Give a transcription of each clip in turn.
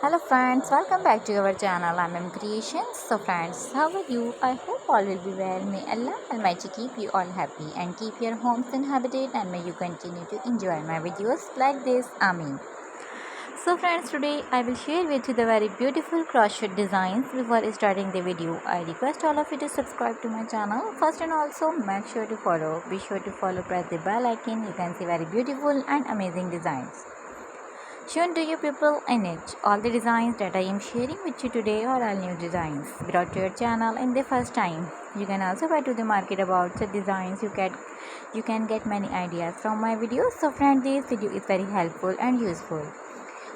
Hello friends, welcome back to our channel. I'm M Creations. So friends, how are you? I hope all will be well. May Allah Almighty keep you all happy and keep your homes inhabited, and may you continue to enjoy my videos like this. Ameen. So friends, today I will share with you the very beautiful crochet designs. Before starting the video, I request all of you to subscribe to my channel first, and also make sure to follow. Be sure to follow, press the bell icon. You can see very beautiful and amazing designs shown to you people in it. All the designs that I am sharing with you today are all new designs brought to your channel in the first time. You can also go to the market about the designs. You can get many ideas from my videos. So friend, this video is very helpful and useful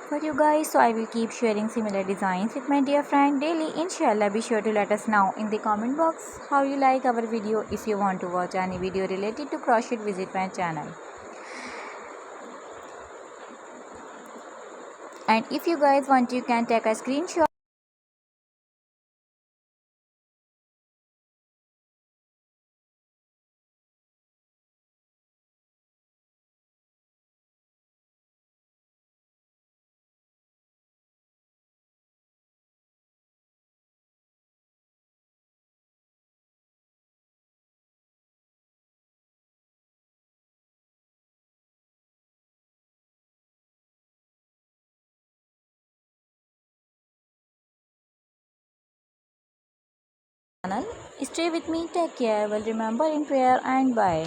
for you guys. So I will keep sharing similar designs with my dear friend daily. Inshallah, be sure to let us know in the comment box how you like our video. If you want to watch any video related to crochet, visit my channel. And if you guys want, you can take a screenshot channel. Stay with me, take care, well remember in prayer, and bye.